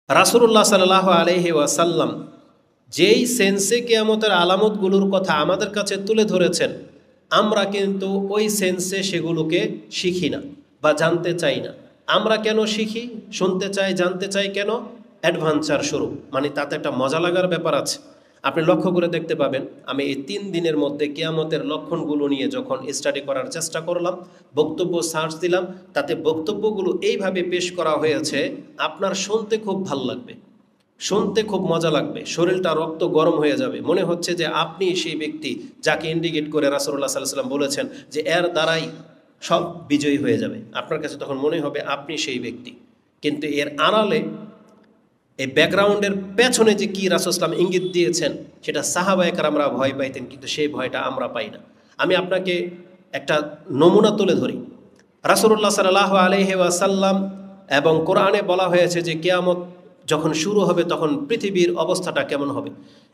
রাসূলুল্লাহ সাল্লাল্লাহু আলাইহি ওয়াসাল্লাম যেই সেন্সে কিয়ামতের আলামতগুলোর কথা আমাদের কাছে তুলে ধরেছেন, আমরা কিন্তু ওই সেন্সে সেগুলোকে শিখি না বা জানতে চাই না। আমরা কেন শিখি, শুনতে চাই, জানতে চাই কেন? অ্যাডভেঞ্চার স্বরূপ, মানে তাতে একটা মজা লাগার ব্যাপার আছে। আপনি লক্ষ্য করে দেখতে পাবেন, আমি এই 3 দিনের মধ্যে কিয়ামতের লক্ষণগুলো নিয়ে যখন স্টাডি করার চেষ্টা করলাম, বক্তব্য সার্চ দিলাম, তাতে বক্তব্যগুলো এইভাবে পেশ করা হয়েছে, আপনার শুনতে খুব ভাল লাগবে, শুনতে খুব মজা লাগবে, শরীরটা রক্ত গরম হয়ে যাবে, মনে হচ্ছে যে আপনি সেই ব্যক্তি যাকে ইন্ডিকেট করে রাসূলুল্লাহ সাল্লাল্লাহু আলাইহি ওয়াসাল্লাম বলেছেন যে এর দ্বারাই সব বিজয়ী হয়ে যাবে। আপনার কাছে তখন মনে হবে আপনি সেই ব্যক্তি। কিন্তু এর আড়ালে, এই ব্যাকগ্রাউন্ডের পেছনে যে কি রাসূল সাল্লাল্লাহু আলাইহি ওয়াসাল্লাম ইঙ্গিত দিয়েছেন, সেটা সাহাবায়ে কেরামরা ভয় পাইতেন, কিন্তু সেই ভয়টা আমরা পাই না। আমি আপনাকে একটা নমুনা তুলে ধরি। রাসূলুল্লাহ সাল্লাল্লাহু আলাইহি ওয়াসাল্লাম এবং কোরআনে বলা হয়েছে যে কিয়ামত যখন শুরু হবে তখন পৃথিবীর অবস্থাটা কেমন হবে।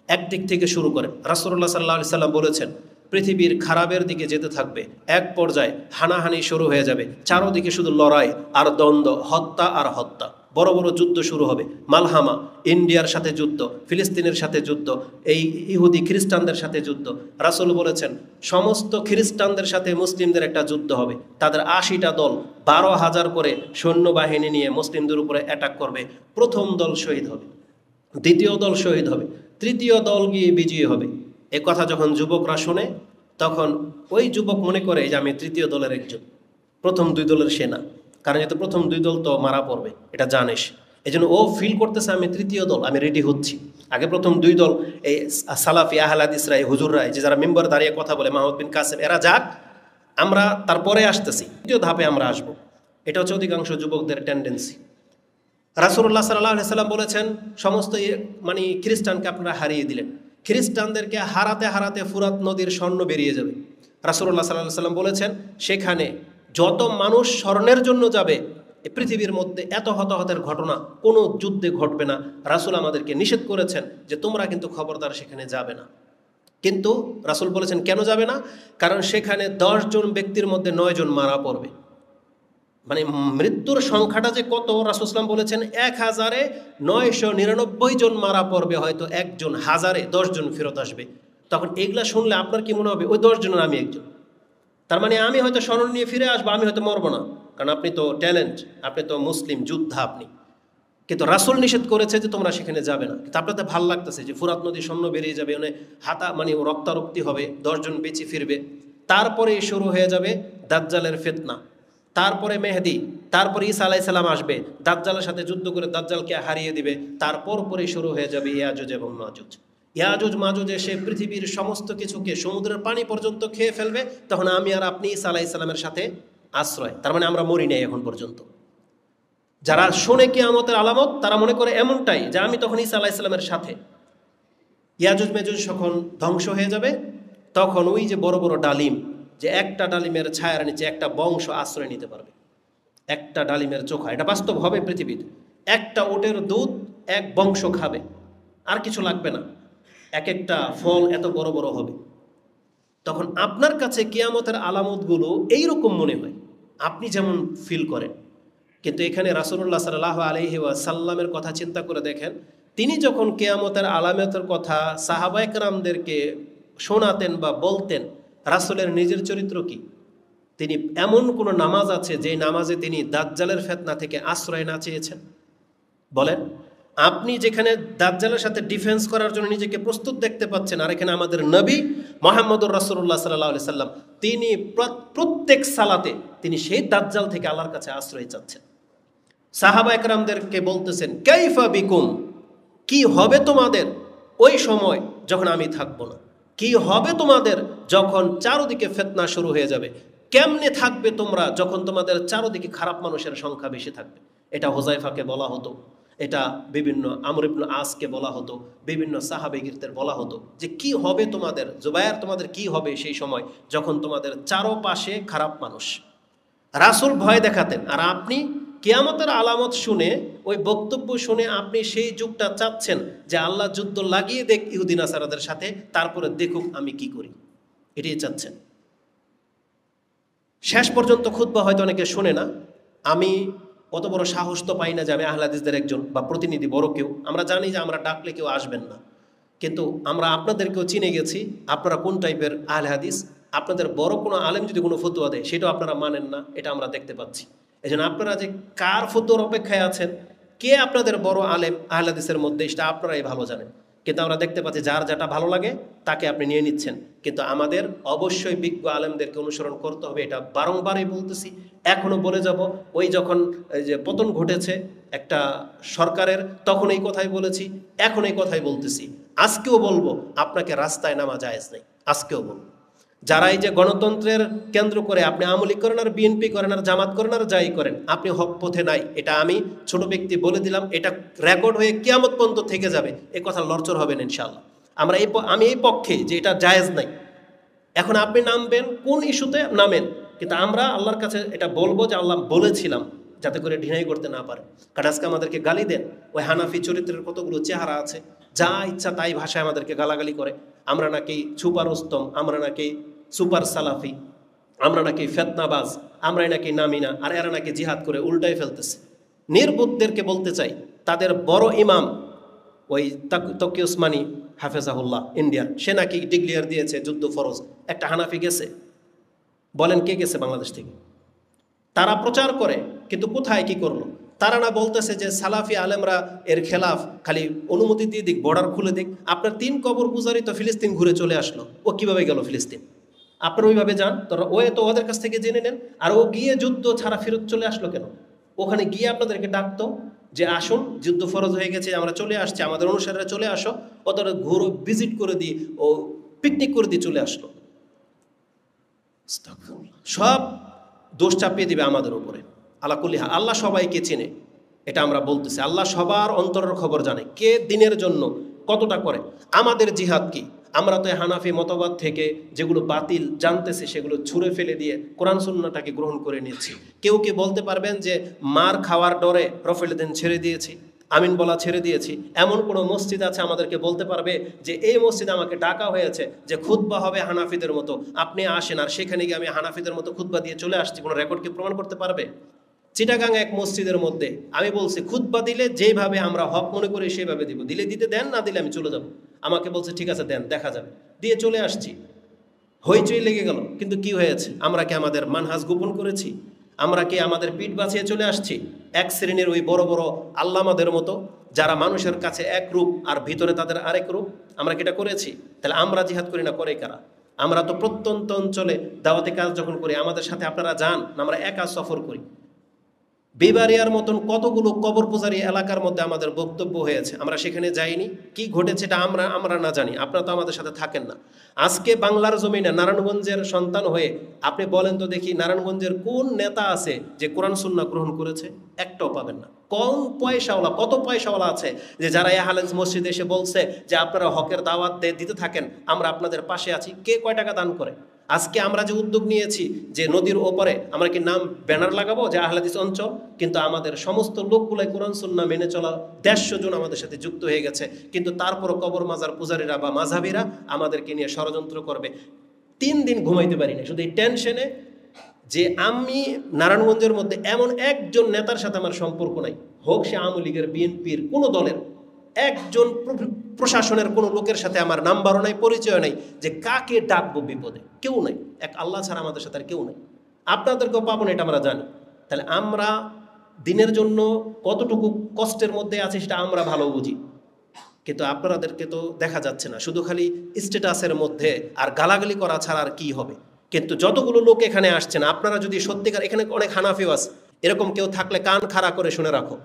একদিক থেকে শুরু করেন, রাসূলুল্লাহ সাল্লাল্লাহু আলাইহি ওয়াসাল্লাম বলেছেন পৃথিবীর খারাপের দিকে যেতে থাকবে, এক পর্যায়ে হানাহানি শুরু হয়ে যাবে, চারোদিকে শুধু লড়াই আর দ্বন্দ্ব, হত্যা আর হত্যা, বড় বড় যুদ্ধ শুরু হবে, মালহামা, ইন্ডিয়ার সাথে যুদ্ধ, ফিলিস্তিনের সাথে যুদ্ধ, এই ইহুদি খ্রিস্টানদের সাথে যুদ্ধ। রাসূল বলেছেন সমস্ত খ্রিস্টানদের সাথে মুসলিমদের একটা যুদ্ধ হবে, তাদের ৮০টা দল ১২,০০০ করে সৈন্যবাহিনী নিয়ে মুসলিমদের উপরে অ্যাটাক করবে। প্রথম দল শহীদ হবে, দ্বিতীয় দল শহীদ হবে, তৃতীয় দল গিয়ে বিজয়ী হবে। এ কথা যখন যুবকরা শোনে, তখন ওই যুবক মনে করে যে আমি তৃতীয় দলের একজন, প্রথম ২ দলের সেনা, কারণ যেহেতু প্রথম ২ দল তো মারা পড়বে, এটা জানিস। এই জন্য ও ফিল করতেছে আমি তৃতীয় দল, আমি রেডি হচ্ছি। আগে প্রথম ২ দল, এই সালাফি আহলে হাদিসরা, এই হুজুররা, যে যারা মেম্বার দাঁড়িয়ে কথা বলে, মাহমুদ বিন কাসেম, এরা যাক, আমরা তারপরে আসতেছি, তৃতীয় ধাপে আমরা আসবো। এটা হচ্ছে অধিকাংশ যুবকদের টেন্ডেন্সি। রাসূলুল্লাহ সাল্লাল্লাহু আলাইহি ওয়াসাল্লাম বলেছেন সমস্ত মানে খ্রিস্টানকে আপনারা হারিয়ে দিলেন, খ্রিস্টানদেরকে হারাতে হারাতে ফুরাত নদীর স্বর্ণ বেরিয়ে যাবে। রাসূলুল্লাহ সাল্লাল্লাহু আলাইহি ওয়াসাল্লাম বলেছেন সেখানে যত মানুষ স্বর্ণের জন্য যাবে, এই পৃথিবীর মধ্যে এত হতাহতের ঘটনা কোনো যুদ্ধে ঘটবে না। রাসূল আমাদেরকে নিষেধ করেছেন যে তোমরা কিন্তু খবরদার সেখানে যাবে না। কিন্তু রাসূল বলেছেন কেন যাবে না? কারণ সেখানে ১০ জন ব্যক্তির মধ্যে ৯ জন মারা পড়বে। মানে মৃত্যুর সংখ্যাটা যে কত, রাসূল সাল্লাল্লাহু বলেছেন ১,৯৯৯ জন মারা পড়বে, হয়তো একজন, হাজারে ১০ জন ফেরত আসবে। তখন এগুলা শুনলে আপনার কি মনে হবে? ওই ১০ জনের আমি একজন। তার মানে আমি হয়তো স্মরণ নিয়ে ফিরে আসবো, আমি হয়তো মরবো না, কারণ আপনি তো ট্যালেন্ট, আপনি তো মুসলিম যোদ্ধা আপনি। কিন্তু রাসূল নিষেধ করেছে যে তোমরা সেখানে যাবে না। কিন্তু আপনাদের ভালো লাগতেছে যে ফুরাত নদী স্বর্ণ বেরিয়ে যাবে, মানে মানে রক্তারক্তি হবে, ১০ জন বেঁচে ফিরবে। তারপরে শুরু হয়ে যাবে দাজ্জালের ফিতনা, তারপরে মেহেদী, তারপরে ঈসা আলাইহিস সালাম আসবে, দাজ্জালের সাথে যুদ্ধ করে দাজ্জালকে হারিয়ে দিবে। তারপর পরে শুরু হয়ে যাবে ইয়াজুজ এবং মাজুজ। ইয়াজুজ মাজুজ এসে পৃথিবীর সমস্ত কিছুকে, সমুদ্রের পানি পর্যন্ত খেয়ে ফেলবে। তখন আমি আর আপনি ঈসা আলাইহিস সালামের সাথে আশ্রয়, তার মানে আমরা মরি নাই এখন পর্যন্ত। যারা শোনে কিয়ামতের আলামত, তারা মনে করে এমনটাই যে আমি তখন ঈসা আলাইহিস সালামের সাথে। ইয়াজুজ মাজুজ যখন ধ্বংস হয়ে যাবে, তখন ওই যে বড় বড় ডালিম, যে একটা ডালিমের ছায়ার নিচে একটা বংশ আশ্রয় নিতে পারবে, একটা ডালিমের চোখা, এটা বাস্তব হবে পৃথিবীতে। একটা উটের দুধ এক বংশ খাবে, আর কিছু লাগবে না, এক একটা ফল এত বড় বড় হবে। তখন আপনার কাছে কিয়ামতের আলামতগুলো এইরকম মনে হয়, আপনি যেমন ফিল করেন। কিন্তু এখানে রাসূলুল্লাহ সাল্লাল্লাহু আলাইহি ওয়াসাল্লামের কথা চিন্তা করে দেখেন, তিনি যখন কিয়ামতের আলামতের কথা সাহাবায়ে কেরামদেরকে শোনাতেন বা বলতেন, রাসূলের নিজের চরিত্র কি? তিনি এমন কোনো নামাজ আছে যে নামাজে তিনি দাজ্জালের ফিতনা থেকে আশ্রয় না চেয়েছেন? বলেন, আপনি যেখানে দাজ্জালের সাথে ডিফেন্স করার জন্য নিজেকে প্রস্তুত দেখতে পাচ্ছেন, আর এখানে আমাদের নবী মুহাম্মদুর রাসূলুল্লাহ সাল্লাল্লাহু আলাইহি সাল্লাম, তিনি প্রত্যেক সালাতে তিনি সেই দাজ্জাল থেকে আল্লাহর কাছে আশ্রয় চাচ্ছেন। সাহাবায়ে কেরামদেরকে বলতেছেন কাইফা বিকুম, কি হবে তোমাদের ওই সময় যখন আমি থাকবো না? কি হবে তোমাদের যখন চারদিকে ফিতনা শুরু হয়ে যাবে? কেমনে থাকবে তোমরা যখন তোমাদের চারদিকে খারাপ মানুষের সংখ্যা বেশি থাকবে? এটা হুযায়ফাকে বলা হতো, এটা বিভিন্ন আমর ইবনে আসকে বলা হতো, বিভিন্ন সাহাবীদের বলা হতো যে কি হবে তোমাদের, জুবায়ের তোমাদের কি হবে সেই সময় যখন তোমাদের চারপাশে খারাপ মানুষ। রাসূল ভয় দেখাতেন, আর আপনি কিয়ামতের আলামত শুনে, ওই বক্তব্য শুনে আপনি সেই যুগটা চাচ্ছেন যে আল্লাহ যুদ্ধ লাগিয়ে দেখ ইহুদি নাসারাদের সাথে, তারপরে দেখুক আমি কি করি, এটাই চাচ্ছেন। শেষ পর্যন্ত খুতবা হয়তো অনেকে শোনে না। আমি অত বড় সাহস তো পাই না যে আমি আহলে হাদিসদের একজন বা প্রতিনিধি বড় কেউ। আমরা জানি যে আমরা ডাকলে কেউ আসবেন না, কিন্তু আমরা আপনাদেরকেও চিনে গেছি আপনারা কোন টাইপের আহলে হাদিস। আপনাদের বড় কোনো আলেম যদি কোনো ফতোয়া দেয় সেটাও আপনারা মানেন না, এটা আমরা দেখতে পাচ্ছি। এই জন্য আপনারা যে কার ফতোয়ার অপেক্ষায় আছেন, কে আপনাদের বড় আলেম আহলে হাদিসের মধ্যে, সেটা আপনারাই ভালো জানেন। কিন্তু আমরা দেখতে পাচ্ছি যার যেটা ভালো লাগে তাকে আপনি নিয়ে নিচ্ছেন। কিন্তু আমাদের অবশ্যই বিজ্ঞ আলেমদেরকে অনুসরণ করতে হবে, এটা বারংবারই বলতেছি, এখনও বলে যাব। ওই যখন যে পতন ঘটেছে একটা সরকারের, তখন এই কথাই বলেছি, এখন এই কথাই বলতেছি, আজকেও বলবো, আপনাকে রাস্তায় নামা জায়েজ নেই, আজকেও বলবো। যারা এই যে গণতন্ত্রের কেন্দ্র করে আপনি আওয়ামী লীগ করেন আর বিএনপি করেন আর জামাত করেন আর যাই করেন, আপনি হক পথে নাই, এটা আমি ছোট ব্যক্তি বলে দিলাম। এটা রেকর্ড হয়ে কিয়ামত পর্যন্ত থেকে যাবে, এ কথা লড়চড় হবে না ইনশাআল্লাহ। আমি এই পক্ষে যে এটা জায়েজ নাই। এখন আপনি নামবেন কোন ইস্যুতে নামেন, কিন্তু আমরা আল্লাহর কাছে এটা বলবো যে আল্লাহ বলেছিলাম, যাতে করে ঢিনাই করতে না পারে। কারণ আজকে আমাদেরকে গালি দেন, ওই হানাফি চরিত্রের কতগুলো চেহারা আছে, যা ইচ্ছা তাই ভাষায় আমাদেরকে গালাগালি করে। আমরা নাকি সুপার উস্তম, আমরা নাকি সুপার সালাফি, আমরা নাকি ফেতনাবাজ, আমরাই নাকি নামি না, আর এরা নাকি জিহাদ করে উল্টাই ফেলতেছে। নির্বুদ্ধদেরকে বলতে চাই, তাদের বড় ইমাম ওই তকি ওসমানী হাফেজাহুল্লাহ ইন্ডিয়ার, সে নাকি ডিক্লিয়ার দিয়েছে যুদ্ধ ফরজ। একটা হানাফি গেছে? বলেন কে গেছে বাংলাদেশ থেকে? তারা প্রচার করে, কিন্তু কোথায় কি করলো? তারা না বলতেছে যে সালাফি আলেমরা এর খেলাফ, খালি অনুমতি দিয়ে দিক, বর্ডার খুলে দিক। আপনার 3 কবর পূজারি তো ফিলিস্তিন ঘুরে চলে আসলো, ও কিভাবে গেল ফিলিস্তিন? আপনারা ওইভাবে যান, তোরা ও তো ওদের কাছ থেকে জেনে নেন। আর ও গিয়ে যুদ্ধ ছাড়া ফেরত চলে আসলো কেন? ওখানে গিয়ে আপনাদেরকে ডাকতো যে আসুন, যুদ্ধ ফরজ হয়ে গেছে, আমরা চলে আসছি, আমাদের অনুসারীরা চলে আসো। ওদের ঘুরো ভিজিট করে দিয়ে, ও পিকনিক করে দিয়ে চলে আসলো। সব দোষ চাপিয়ে দিবে আমাদের উপরে। আলাকুল্লিহা, আল্লাহ সবাইকে চেনে, এটা আমরা বলতেছি। আল্লাহ সবার অন্তরের খবর জানে, কে দিনের জন্য কতটা করে। আমাদের জিহাদ কি? আমরা তো হানাফি মতবাদ থেকে যেগুলো বাতিল জানতেছি সেগুলো ছুঁড়ে ফেলে দিয়ে কোরআন সুন্নাহটাকে গ্রহণ করে নিয়েছি। কেউ কি বলতে পারবেন যে মার খাওয়ার ডরে রফেলদিন ছেড়ে দিয়েছি, আমিন বলা ছেড়ে দিয়েছি? এমন কোনো মসজিদ আছে আমাদেরকে বলতে পারবে যে এই মসজিদে আমাকে ডাকা হয়েছে যে খুতবা হবে হানাফিদের মতো, আপনি আসেন, আর সেখানে গিয়ে আমি হানাফিদের মতো খুতবা দিয়ে চলে আসছি? কোনো রেকর্ড কি প্রমাণ করতে পারবে? চিটাগাং এক মসজিদের মধ্যে আমি বলছি খুতবা দিলে যেভাবে আমরা হক মনে করি সেভাবে দিব, দিলে দিতে দেন, না দিলে আমি চলে যাব। আমাকে বলছে ঠিক আছে দেন, দেখা যাবে, দিয়ে চলে আসছি। হইচই লেগে গেল, কিন্তু কি হয়েছে? আমরা কি আমাদের মানহাজ গোপন করেছি? আমরা কি আমাদের পিঠ বাঁচিয়ে চলে আসছি? এক শ্রেণীর ওই বড় বড় আল্লামাদের মতো, যারা মানুষের কাছে এক রূপ আর ভিতরে তাদের আরেক রূপ, আমরা কি এটা করেছি? তাহলে আমরা জিহাদ করি না, করে কারা? আমরা তো প্রত্যন্ত অঞ্চলে দাওয়াতি কাজ যখন করি, আমাদের সাথে আপনারা যান, আমরা একা সফর করি। বেবারিয়ার মতন কতগুলো কবর পূজারী এলাকার মধ্যে আমাদের বক্তব্য হয়েছে, আমরা সেখানে যাইনি? কি ঘটেছে এটা আমরা না জানি, আপনারা তো আমাদের সাথে থাকেন না। আজকে বাংলার জমিনে নারায়ণগঞ্জের সন্তান হয়ে আপনি বলেন তো দেখি, নারায়ণগঞ্জের কোন নেতা আছে যে কোরআন সুন্নাহ গ্রহণ করেছে? একটাও পাবেন না। কম পয়সাওয়ালা, কত পয়সাওয়ালা আছে যে যারা আহলে হাদিস মসজিদে এসে বলছে যে আপনারা হকের দাওয়াত দিতে থাকেন, আমরা আপনাদের পাশে আছি। কে কয় টাকা দান করে? আজকে আমরা যে উদ্যোগ নিয়েছি যে নদীর ওপারে আমরা কি নাম ব্যানার লাগাবো যে আহলে হাদিস অঞ্চল, কিন্তু আমাদের সমস্ত লোকগুলাই কোরআন সুন্নাহ মেনে চলা 150 জন আমাদের সাথে যুক্ত হয়ে গেছে। কিন্তু তারপরও কবর মাজার পূজারীরা বা মাঝহাবিরা আমাদেরকে নিয়ে ষড়যন্ত্র করবে। 3 দিন ঘুমাইতে পারি না শুধু এই টেনশনে যে আমি নারায়ণগঞ্জের মধ্যে এমন একজন নেতার সাথে আমার সম্পর্ক নাই, হোক সে আওয়ামী লীগের, বিএনপির, কোনো দলের, একজন প্রশাসনের কোনো লোকের সাথে আমার নাম্বারও নাই, পরিচয় নাই, যে কাকে ডাকবো বিপদে, কেউ নাই। এক আল্লাহ ছাড়া আমাদের সাথে আর কেউ নাই। আপনাদেরকেও পাবো না, এটা আমরা জানি। তাহলে আমরা দিনের জন্য কতটুকু কষ্টের মধ্যে আছি সেটা আমরা ভালো বুঝি, কিন্তু আপনাদেরকে তো দেখা যাচ্ছে না, শুধু খালি স্ট্যাটাসের মধ্যে আর গালাগালি করা ছাড়া আর কি হবে। কিন্তু যতগুলো লোক এখানে আসছেন, আপনারা যদি সত্যিকার, এখানে অনেক হানাফিও আছে, এরকম কেউ থাকলে কান খাড়া করে শুনে রাখো।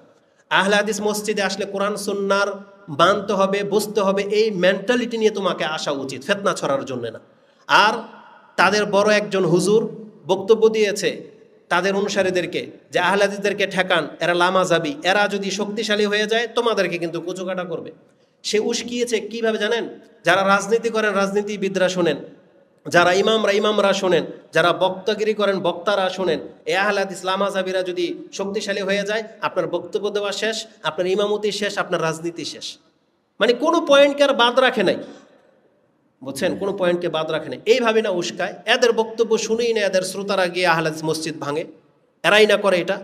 আহলে হাদিস মসজিদে আসলে কোরআন সুন্নাহর মানতে হবে, বুঝতে হবে, এই মেন্টালিটি নিয়ে তোমাকে আসা উচিত, ফিতনা ছড়ার জন্য না। আর তাদের বড় একজন হুজুর বক্তব্য দিয়েছে তাদের অনুসারীদেরকে যে আহলে হাদিসদেরকে ঠেকান, এরা লামাযাবি, এরা যদি শক্তিশালী হয়ে যায় তোমাদেরকে কিন্তু কুচকাটা করবে। সে উস্কিয়েছে কিভাবে জানেন? যারা রাজনীতি করেন রাজনীতিবিদরা শোনেন, যারা ইমামরা শোনেন, যারা বক্তাগিরি করেন বক্তারা শোনেন। এ আহলে হাদিস লামাযাবিরা যদি শক্তিশালী হয়ে যায়, আপনার বক্তব্য দেওয়া শেষ, আপনার ইমামতি শেষ, আপনার রাজনীতি শেষ। মানে কোনো পয়েন্টকে আর বাদ রাখে নাই, বুঝছেন? কোনো পয়েন্টকে বাদ রাখে নাই। এইভাবে না উস্কায়, এদের বক্তব্য শুনেই না এদের শ্রোতারা গিয়ে আহলে হাদিস মসজিদ ভাঙে, এরাই না করে এটা।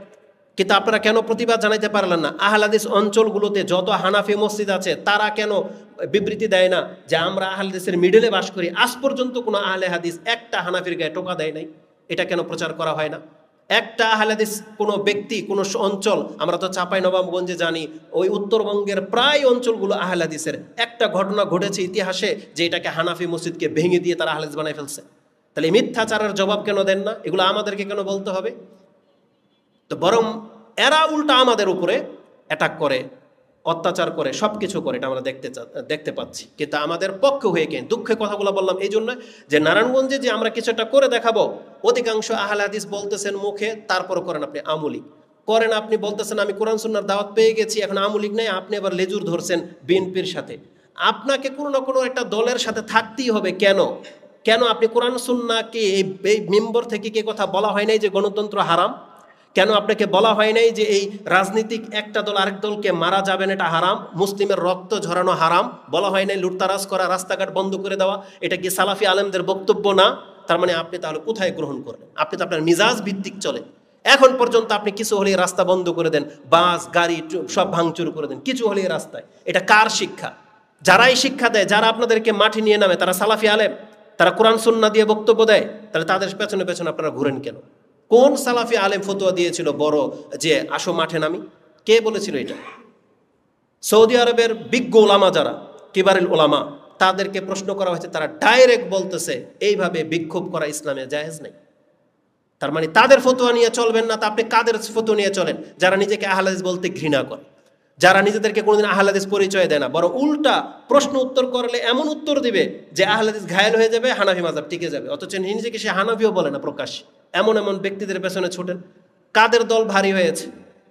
কিন্তু আপনারা কেন প্রতিবাদ জানাইতে পারলেন না? আহলে হাদিস অঞ্চলগুলোতে যত হানাফি মসজিদ আছে তারা কেন বিবৃতি দেয় না যে আমরা আহলে হাদিসের মিডলে বাস করি? আজ পর্যন্ত কোনো আহলে হাদিস একটা হানাফির গায়ে টোকা দেয় নাই। এটা কেন প্রচার করা হয় না? একটা আহলে হাদিস কোনো ব্যক্তি, কোনো অঞ্চল, আমরা তো চাঁপাইনবাবগঞ্জে জানি, ওই উত্তরবঙ্গের প্রায় অঞ্চলগুলো আহলে হাদিসের, একটা ঘটনা ঘটেছে ইতিহাসে যে এটাকে হানাফি মসজিদকে ভেঙে দিয়ে তারা আহলে হাদিস বানায় ফেলছে। তাহলে মিথ্যাচারের জবাব কেন দেন না? এগুলো আমাদেরকে কেন বলতে হবে? তো বরং এরা উল্টা আমাদের উপরে অ্যাটাক করে, অত্যাচার করে, সব কিছু করে, এটা আমরা দেখতে পাচ্ছি। কিন্তু আমাদের পক্ষে হয়ে কেন? দুঃখের কথাগুলো বললাম এই জন্য যে নারায়ণগঞ্জে যে আমরা কিছু একটা করে দেখাবো, অধিকাংশ আহলে হাদিস বলতেছেন মুখে, তারপর করেন আপনি আমলি করেন। আপনি বলতেছেন আমি কোরআন সুন্নাহর দাওয়াত পেয়ে গেছি, এখন আমলিক নাই, আপনি আবার লেজুর ধরছেন বিএনপির সাথে। আপনাকে কোনো না কোনো একটা দলের সাথে থাকতেই হবে। কেন কেন আপনি কোরআন সুন্নাহকে এই মিম্বর থেকে কে কথা বলা হয় নাই যে গণতন্ত্র হারাম? কেন আপনাকে বলা হয় নাই যে এই রাজনীতিক একটা দল আরেক দলকে মারা যাবে না, এটা হারাম, মুসলিমের রক্ত ঝরানো হারাম? বলা হয় নাই লুটতারাজ করা, রাস্তাঘাট বন্ধ করে দেওয়া? এটা কি সালাফি আলেমদের বক্তব্য না? তার মানে আপনি তাহলে কোথায় গ্রহণ করবেন? আপনি তো আপনার মিজাজ ভিত্তিক চলে। এখন পর্যন্ত আপনি কিছু হলেই রাস্তা বন্ধ করে দেন, বাস গাড়ি সব ভাঙচুর করে দেন, কিছু হলেই রাস্তায়। এটা কার শিক্ষা? যারাই শিক্ষা দেয়, যারা আপনাদেরকে মাঠে নিয়ে নামে, তারা সালাফি আলেম, তারা কোরআন সুন্নাহ দিয়ে বক্তব্য দেয়, তাহলে তাদের পেছনে পেছনে আপনারা ঘুরেন কেন? কোন সালাফি আলেম ফতোয়া দিয়েছিল বড় যে আসো মাঠে নামি? কে বলেছিল এটা? সৌদি আরবের বিজ্ঞ ওলামা যারা কিবারুল ওলামা, তাদেরকে প্রশ্ন করা হয়েছে, তারা ডাইরেক্ট বলতেছে এইভাবে বিক্ষোভ করা ইসলামে জায়েজ নেই। তার মানে তাদের ফতোয়া নিয়ে চলবেন না, তা আপনি কাদের ফতোয়া নিয়ে চলেন? যারা নিজেকে আহলে হাদিস বলতে ঘৃণা করে, যারা নিজেদেরকে কোনোদিন আহলে হাদিস পরিচয় দেয় না, বড় উল্টা প্রশ্ন উত্তর করলে এমন উত্তর দিবে যে আহলে হাদিস ঘায়েল হয়ে যাবে, হানাফি মাযহাব টিকে যাবে, অথচ নিজেকে সে হানাফিও বলে না প্রকাশ্যে। এমন এমন ব্যক্তিদের পেছনে ছোটেন। কাদের দল ভারী হয়েছে?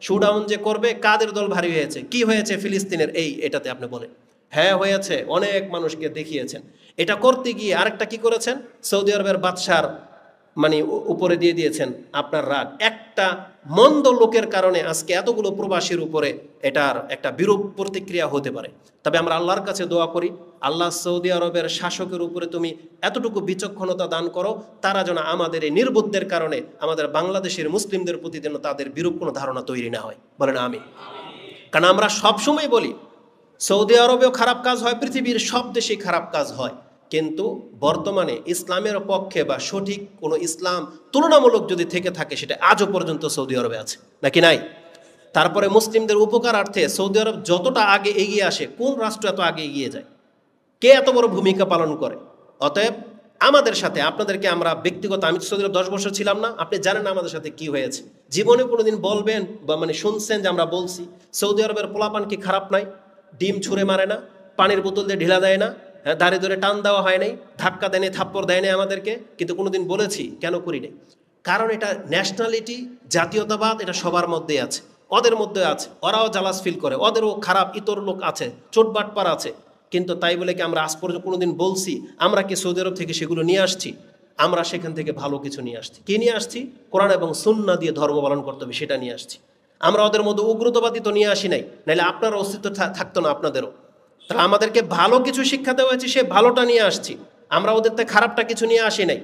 শুডাউন যে করবে, কাদের দল ভারী হয়েছে? কি হয়েছে ফিলিস্তিনের এটাতে আপনি বলেন? হ্যাঁ হয়েছে, অনেক মানুষকে দেখিয়েছেন। এটা করতে গিয়ে আরেকটা কি করেছেন? সৌদি আরবের বাদশার মানে উপরে দিয়ে দিয়েছেন আপনার রাগ। একটা মন্দ লোকের কারণে আজকে এতগুলো প্রবাসীর উপরে এটার একটা বিরূপ প্রতিক্রিয়া হতে পারে। তবে আমরা আল্লাহর কাছে দোয়া করি, আল্লাহ সৌদি আরবের শাসকের উপরে তুমি এতটুকু বিচক্ষণতা দান করো, তারা যেন আমাদের এই নির্বুদ্ধের কারণে আমাদের বাংলাদেশের মুসলিমদের প্রতি যেন তাদের বিরূপ কোনো ধারণা তৈরি না হয়। বলেন আমিন। কারণ আমরা সবসময় বলি সৌদি আরবেও খারাপ কাজ হয়, পৃথিবীর সব দেশেই খারাপ কাজ হয়, কিন্তু বর্তমানে ইসলামের পক্ষে বা সঠিক কোনো ইসলাম তুলনামূলক যদি থেকে থাকে সেটা আজও পর্যন্ত সৌদি আরবে আছে, নাকি নাই? তারপরে মুসলিমদের উপকারার্থে সৌদি আরব যতটা আগে এগিয়ে আসে, কোন রাষ্ট্র এত আগে এগিয়ে যায়? কে এত বড় ভূমিকা পালন করে? অতএব আমাদের সাথে আপনাদেরকে আমরা ব্যক্তিগত, আমি তো সৌদি আরব 10 বছর ছিলাম না, আপনি জানেন না আমাদের সাথে কি হয়েছে। জীবনে কোনোদিন বলবেন বা মানে শুনছেন যে আমরা বলছি সৌদি আরবের পোলাপান কি খারাপ নাই? ডিম ছুঁড়ে মারে না, পানির বোতল দিয়ে ঢিলা দেয় না, দাঁড়িয়ে ধরে টান দেওয়া হয় নাই, ধাক্কা দেয়নি, থাপ্পড় দেয় নাই আমাদেরকে, কিন্তু কোনোদিন বলেছি? কেন করি নাই? কারণ এটা ন্যাশনালিটি, জাতীয়তাবাদ, এটা সবার মধ্যেই আছে, ওদের মধ্যে আছে, ওরাও জালাস ফিল করে, ওদেরও খারাপ ইতর লোক আছে, চোটবাটপার আছে। কিন্তু তাই বলে কি আমরা আজ পর্যন্ত কোনোদিন বলছি? আমরা কি সৌদি আরব থেকে সেগুলো নিয়ে আসছি? আমরা সেখান থেকে ভালো কিছু নিয়ে আসছি। কি নিয়ে আসছি? কোরআন এবং সুন্নাহ দিয়ে ধর্ম পালন করতে হবে, সেটা নিয়ে আসছি। আমরা ওদের মধ্যে উগ্রতাবাদী তো নিয়ে আসি নাই, নাহলে আপনার অস্তিত্ব থাকতো না, আপনাদেরও। তাহলে আমাদেরকে ভালো কিছু শিক্ষা দেওয়া হয়েছে, সে ভালোটা নিয়ে আসছি, আমরা ওদের থেকে খারাপটা কিছু নিয়ে আসি নাই।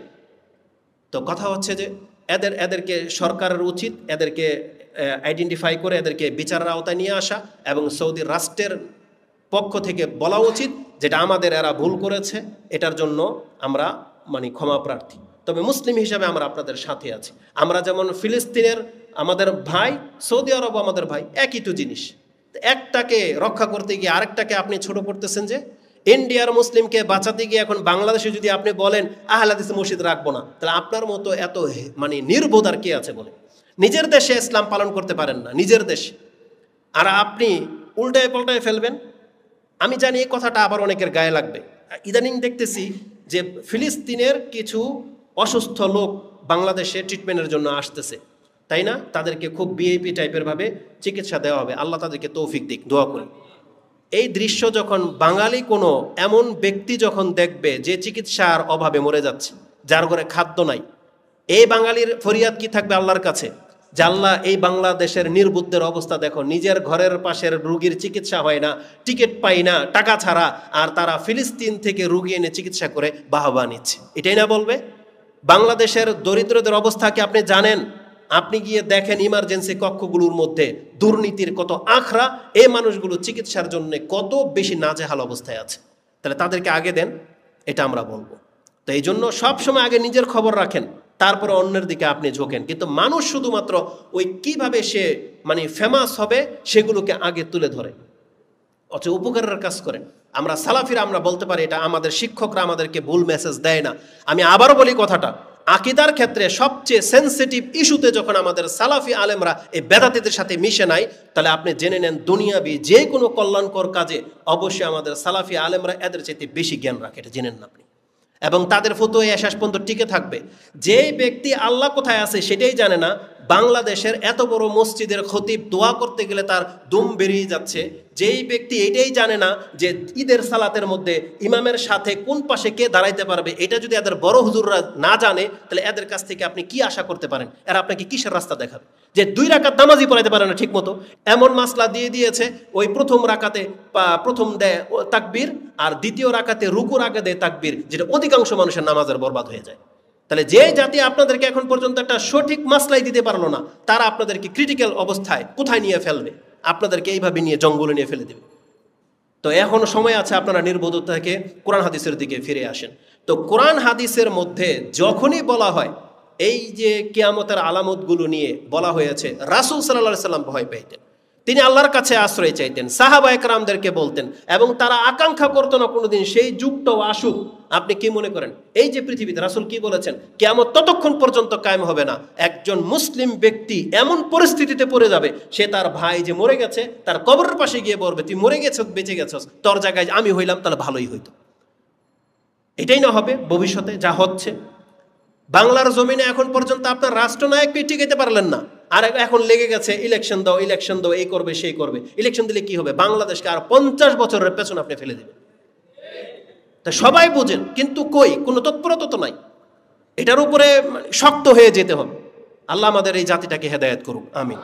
তো কথা হচ্ছে যে এদেরকে সরকারের উচিত এদেরকে আইডেন্টিফাই করে এদেরকে বিচারের আওতায় নিয়ে আসা, এবং সৌদি রাষ্ট্রের পক্ষ থেকে বলা উচিত যেটা আমাদের এরা ভুল করেছে, এটার জন্য আমরা মানে ক্ষমা প্রার্থী। তবে মুসলিম হিসাবে আমরা আপনাদের সাথে আছি। আমরা যেমন ফিলিস্তিনের আমাদের ভাই, সৌদি আরব আমাদের ভাই, একই তো জিনিস। একটাকে রক্ষা করতে গিয়ে আরেকটাকে আপনি ছোট করতেছেন। যে ইন্ডিয়ার মুসলিমকে বাঁচাতে গিয়ে এখন বাংলাদেশে যদি আপনি বলেন আহলে হাদিস মসজিদ রাখবো না, তাহলে আপনার মতো এত মানে নির্বোধ আর কে আছে বলে? নিজের দেশে ইসলাম পালন করতে পারেন না, নিজের দেশে, আর আপনি উল্টায় পাল্টায় ফেলবেন। আমি জানি এই কথাটা আবার অনেকের গায়ে লাগবে। ইদানিং দেখতেছি যে ফিলিস্তিনের কিছু অসুস্থ লোক বাংলাদেশে ট্রিটমেন্টের জন্য আসতেছে, তাই না? তাদেরকে খুব ভিআইপি টাইপের ভাবে চিকিৎসা দেওয়া হবে, আল্লাহ তাদেরকে তৌফিক দিক, দোয়া করি। এই দৃশ্য যখন বাঙালি কোনো এমন ব্যক্তি যখন দেখবে যে চিকিৎসার অভাবে মরে যাচ্ছে, যার ঘরে খাদ্য নাই, এই বাঙালির ফরিয়াদ কি থাকবে আল্লাহর কাছে? যে আল্লাহ, এই বাংলাদেশের নির্বুদ্ধের অবস্থা দেখো, নিজের ঘরের পাশের রুগীর চিকিৎসা হয় না, টিকিট পাই না টাকা ছাড়া, আর তারা ফিলিস্তিন থেকে রুগী এনে চিকিৎসা করে বাহবা নিচ্ছে, এটাই না বলবে? বাংলাদেশের দরিদ্রদের অবস্থা কি আপনি জানেন? আপনি গিয়ে দেখেন ইমার্জেন্সি কক্ষগুলোর মধ্যে দুর্নীতির কত আখড়া, এই মানুষগুলো চিকিৎসার জন্য কত বেশি নাজেহাল অবস্থায় আছে। তাহলে তাদেরকে আগে দেন, এটা আমরা বলবো। তো এই জন্য সবসময় আগে নিজের খবর রাখেন, তারপরে অন্যের দিকে আপনি ঝোঁকেন। কিন্তু মানুষ শুধুমাত্র ওই কিভাবে সে মানে ফেমাস হবে সেগুলোকে আগে তুলে ধরে, অথচ উপকারের কাজ করেন। আমরা সালাফিরা আমরা বলতে পারি, এটা আমাদের শিক্ষকরা আমাদেরকে ভুল মেসেজ দেয় না। আমি আবারও বলি কথাটা, আকিদার ক্ষেত্রে সবচেয়ে সেন্সিটিভ ইস্যুতে যখন আমাদের সালাফি আলেমরা এই বেদাতীদের সাথে মিশে নাই, তাহলে আপনি জেনে নেন দুনিয়াবি যে কোনো কল্যাণকর কাজে অবশ্যই আমাদের সালাফি আলেমরা এদের চাইতে বেশি জ্ঞান রাখে, এটা জেনেন না আপনি। এবং তাদের ফতোয়া শেষ পর্যন্ত টিকে থাকবে। যেই ব্যক্তি আল্লাহ কোথায় আছে সেটাই জানে না, বাংলাদেশের এত বড় মসজিদের খতিব দোয়া করতে গেলে তার দুম বেরিয়ে যাচ্ছে। যেই ব্যক্তি এটাই জানে না যে ঈদের সালাতের মধ্যে ইমামের সাথে কোন পাশে কে দাঁড়াইতে পারবে, এটা যদি এদের বড় হুজুররা না জানে, তাহলে এদের কাছ থেকে আপনি কি আশা করতে পারেন? এরা আপনাকে কিসের রাস্তা দেখাবে? যে 2 রাকাত নামাজই পড়াইতে পারে না ঠিক মতো, এমন মাসলা দিয়ে দিয়েছে। ওই প্রথম রাকাতে প্রথম দেয় তাকবীর, আর দ্বিতীয় রাকাতে রুকুর আগে দেয় তাকবীর, যেটা অধিকাংশ মানুষের নামাজের বরবাদ হয়ে যায়। তাহলে যে জাতি আপনাদেরকে এখন পর্যন্ত একটা সঠিক মাসলাই দিতে পারলো না, তারা আপনাদেরকে ক্রিটিক্যাল অবস্থায় কোথায় নিয়ে ফেলবে? আপনাদেরকে এইভাবে নিয়ে জঙ্গলে নিয়ে ফেলে দেবে। তো এখনো সময় আছে, আপনারা নির্বোধতা থেকে কোরআন হাদিসের দিকে ফিরে আসেন। তো কোরআন হাদিসের মধ্যে যখনই বলা হয় এই যে কিয়ামতের আলামতগুলো নিয়ে বলা হয়েছে, রাসূল সাল্লাল্লাহু আলাইহি সাল্লাম ভয় পেতেন, তিনি আল্লাহর কাছে আশ্রয় চাইতেন, সাহাবা একরামদেরকে বলতেন, এবং তারা আকাঙ্ক্ষা করতো না কোনোদিন সেই যুগটাও আসুক। আপনি কি মনে করেন এই যে পৃথিবীতে রাসূল কি বলেছেন, কিয়ামত ততক্ষণ পর্যন্ত কায়েম হবে না, একজন মুসলিম ব্যক্তি এমন পরিস্থিতিতে পড়ে যাবে, সে তার ভাই যে মরে গেছে তার কবরের পাশে গিয়ে বলবে, তুই মরে গেছস বেঁচে গেছস, তোর জায়গায় আমি হইলাম তাহলে ভালোই হইতো। এটাই না হবে ভবিষ্যতে যা হচ্ছে। বাংলার জমিনে এখন পর্যন্ত আপনার রাষ্ট্রনায়ককে টিকাইতে পারলেন না, আর এখন লেগে গেছে ইলেকশন দাও, ইলেকশন দাও, এই করবে সেই করবে। ইলেকশন দিলে কি হবে? বাংলাদেশকে আর 50 বছরের পেছনে আপনি ফেলে দেবেন। তা সবাই বোঝেন, কিন্তু কই কোনো তৎপরতা তো নাই। এটার উপরে শক্ত হয়ে যেতে হবে। আল্লাহ আমাদের এই জাতিটাকে হেদায়েত করুক, আমিন।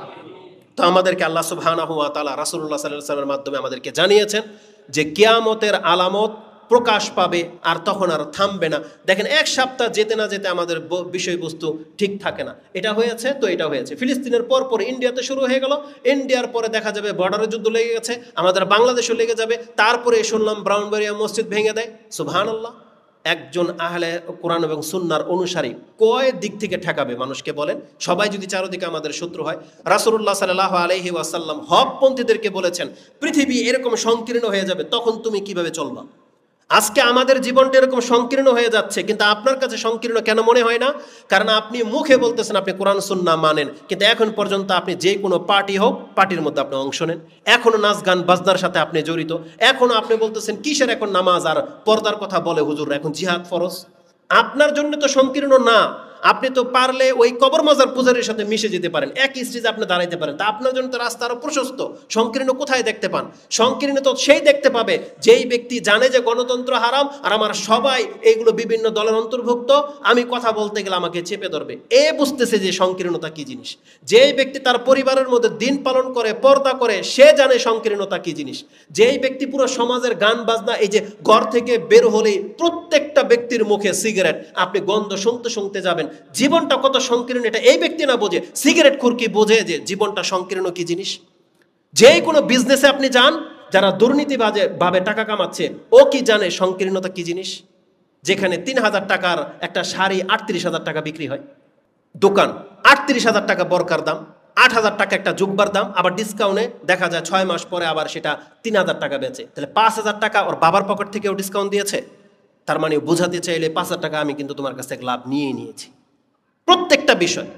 তো আমাদেরকে আল্লাহ সুবহানাহু ওয়া তাআলা রাসূলুল্লাহ সাল্লাল্লাহু আলাইহি ওয়াসাল্লামের মাধ্যমে আমাদেরকে জানিয়েছেন যে কিয়ামতের আলামত প্রকাশ পাবে, আর তখন আর থামবে না। দেখেন 1 সপ্তাহ যেতে না যেতে আমাদের বিষয়বস্তু ঠিক থাকে না। এটা হয়েছে তো এটা হয়েছে, ফিলিস্তিনের পর ইন্ডিয়াতে শুরু হয়ে গেল, ইন্ডিয়ার পরে দেখা যাবে বর্ডারের যুদ্ধ লেগে গেছে, আমাদের বাংলাদেশও লেগে যাবে। তারপরে শুনলাম ব্রাউনবাড়িয়া মসজিদ ভেঙে দেয়। সুবহানাল্লাহ। একজন আহলে কোরআন এবং সুন্নাহর অনুসারী কয় দিক থেকে ঠেকাবে মানুষকে বলেন? সবাই যদি চারদিকে আমাদের শত্রু হয়। রাসূলুল্লাহ সাল্লাল্লাহু আলাইহি ওয়াসাল্লাম হকপন্থীদেরকে বলেছেন, পৃথিবী এরকম সংকীর্ণ হয়ে যাবে, তখন তুমি কিভাবে চলবা? আজকে আমাদের জীবনটা এরকম সংকীর্ণ হয়ে যাচ্ছে, কিন্তু আপনার কাছে সংকীর্ণ কেন মনে হয় না? কারণ আপনি মুখে বলতেছেন আপনি কোরআন সুন্নাহ মানেন, কিন্তু এখন পর্যন্ত আপনি যে কোনো পার্টি হোক, পার্টির মধ্যে আপনি অংশ নেন, এখনো নাচ গান বাজনার সাথে আপনি জড়িত, এখনো আপনি বলতেছেন কিসের এখন নামাজ আর পর্দার কথা বলে হুজুর, এখন জিহাদ ফরজ। আপনার জন্য তো সংকীর্ণ না, আপনি তো পারলে ওই কবর মাজার পূজারীর সাথে মিশে যেতে পারেন, একই স্টেজে আপনি দাঁড়াইতে পারেন। তা আপনার জন্য তো রাস্তা আরো প্রশস্ত। সংকীর্ণ কোথায় দেখতে পান? সংকীর্ণ তো সেই দেখতে পাবে যেই ব্যক্তি জানে যে গণতন্ত্র হারাম, আর আমার সবাই এইগুলো বিভিন্ন দলের অন্তর্ভুক্ত, আমি কথা বলতে গেলে আমাকে চেপে ধরবে। এ বুঝতেছে যে সংকীর্ণতা কি জিনিস। যেই ব্যক্তি তার পরিবারের মধ্যে দিন পালন করে, পর্দা করে, সে জানে সংকীর্ণতা কি জিনিস। যেই ব্যক্তি পুরো সমাজের গান বাজনা, এই যে ঘর থেকে বের হলেই প্রত্যেকটা ব্যক্তির মুখে সিগারেট, আপনি গন্ধ শুনতে শুনতে যাবেন, জীবনটা কত সংকীর্ণ এটা এই ব্যক্তি না বোঝে, সিগারেট খুরকি বোঝে যে জীবনটা সংকীর্ণ কি জিনিস। যে কোনো বিজনেসে আপনি যান, যারা দুর্নীতিবাজে ভাবে টাকা কামাচ্ছে, ও কি জানে সংকীর্ণতা কি জিনিস? যেখানে 3000 টাকার একটা শাড়ি 38,000 টাকা বিক্রি হয়, দোকান 38,000 টাকা বরকার দাম, 8,000 টাকা একটা জুব্বার দাম, আবার ডিসকাউন্টে দেখা যায় 6 মাস পরে আবার সেটা 3,000 টাকা বেচে, তাহলে 5,000 টাকা ওর বাবার পকেট থেকেও ডিসকাউন্ট দিয়েছে। তার মানে বোঝাতে চাইলে 5,000 টাকা আমি কিন্তু তোমার কাছ থেকে লাভ নিয়ে নিয়েছি, প্রত্যেকটা বিষয়।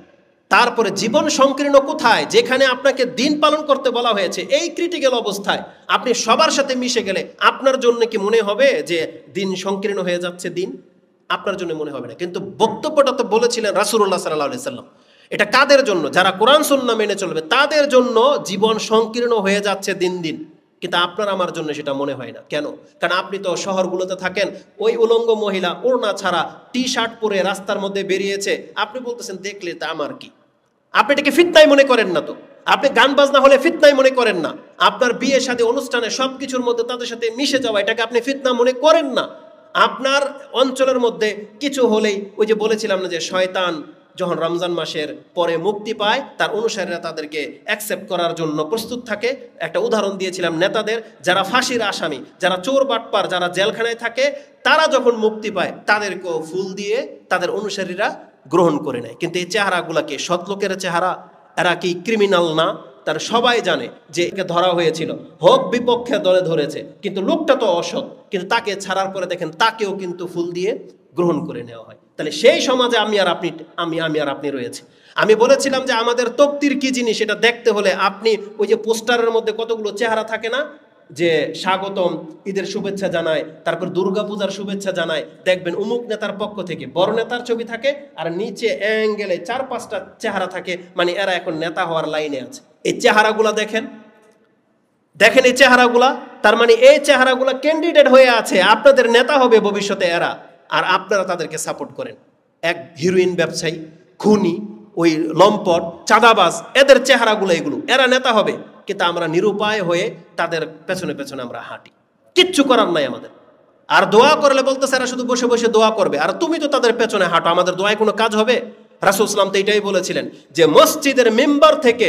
তারপরে জীবন সংকীর্ণ কোথায়? যেখানে আপনাকে দিন পালন করতে বলা হয়েছে, এই ক্রিটিক্যাল অবস্থায় আপনি সবার সাথে মিশে গেলে আপনার জন্য কি মনে হবে যে দিন সংকীর্ণ হয়ে যাচ্ছে? দিন আপনার জন্য মনে হবে না, কিন্তু বক্তব্যটা তো বলেছিলেন রাসূলুল্লাহ সাল্লাল্লাহু আলাইহি সাল্লাম। এটা কাদের জন্য? যারা কোরআন সুন্নাহ মেনে চলবে, তাদের জন্য জীবন সংকীর্ণ হয়ে যাচ্ছে দিন দিন। কিন্তু আপনার আমার জন্য সেটা মনে হয় না। কেন? কারণ আপনি তো শহরগুলোতে থাকেন, ওই উলঙ্গ মহিলা ওড়না ছাড়া টি শার্ট পরে রাস্তার মধ্যে বেরিয়েছে, আপনি বলতেছেন দেখলে তা আমার কি? আপনি এটাকে ফিতনাই মনে করেন না তো? আপনি গান বাজনা হলে ফিতনাই মনে করেন না? আপনার বিয়ে শাদী অনুষ্ঠানে সবকিছুর মধ্যে তাদের সাথে মিশে যাওয়া, এটাকে আপনি ফিতনা মনে করেন না? আপনার অঞ্চলের মধ্যে কিছু হলেই, ওই যে বলেছিলাম না যে শয়তান যখন রমজান মাসের পরে মুক্তি পায় তার অনুসারীরা তাদেরকে অ্যাকসেপ্ট করার জন্য প্রস্তুত থাকে। একটা উদাহরণ দিয়েছিলাম নেতাদের, যারা ফাঁসির আসামি, যারা চোর বাটপার, যারা জেলখানায় থাকে, তারা যখন মুক্তি পায় তাদেরকেও ফুল দিয়ে তাদের অনুসারীরা গ্রহণ করে নেয়। কিন্তু এই চেহারাগুলাকে সৎ লোকের চেহারা, এরা কি ক্রিমিনাল না? তার সবাই জানে যে একে ধরা হয়েছিল, হোক বিপক্ষে দলে ধরেছে, কিন্তু লোকটা তো অসৎ, কিন্তু তাকে ছাড়ার পরে দেখেন তাকেও কিন্তু ফুল দিয়ে গ্রহণ করে নেওয়া হয়। তাহলে সেই সমাজে আমি আর আপনি রয়েছে। আমি বলেছিলাম যে আমাদের তকদির কি জিনিস এটা দেখতে হলে আপনি ওই যে পোস্টারের মধ্যে কতগুলো চেহারা থাকে না, যে স্বাগতম, ঈদের শুভেচ্ছা জানায়, তারপর দুর্গাপূজার শুভেচ্ছা জানায়, দেখবেন অমুক নেতার পক্ষ থেকে বড় নেতার ছবি থাকে, আর নিচে অ্যাঙ্গেলে 4-5টা চেহারা থাকে, মানে এরা এখন নেতা হওয়ার লাইনে আছে। এই চেহারাগুলা দেখেন এই চেহারাগুলা, তার মানে এই চেহারাগুলা ক্যান্ডিডেট হয়ে আছে, আপনাদের নেতা হবে ভবিষ্যতে এরা, আর আপনারা তাদেরকে সাপোর্ট করেন। এক হিরোইন ব্যবসায়ী, খুনি, ওই লম্পট, চাঁদাবাজ, এদের চেহারাগুলো এগুলো, এরা নেতা হবে, কিন্তু আমরা নিরুপায় হয়ে তাদের পেছনে পেছনে আমরা হাঁটি, কিচ্ছু করার নাই আমাদের। আর দোয়া করলে বলতেছে এরা শুধু বসে বসে দোয়া করবে, আর তুমি তো তাদের পেছনে হাঁটো, আমাদের দোয়ায় কোনো কাজ হবে? রাসূল সাল্লাল্লাহু আলাইহি ওয়াসাল্লাম তো এটাই বলেছিলেন যে মসজিদের মেম্বার থেকে,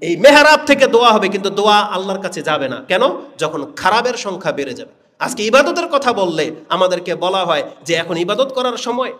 এই মেহরাব থেকে দোয়া হবে, কিন্তু দোয়া আল্লাহর কাছে যাবে না। কেন? যখন খারাপের সংখ্যা বেড়ে যাবে। আজকে ইবাদতের কথা বললে আমাদেরকে বলা হয় যে এখন ইবাদত করার সময়।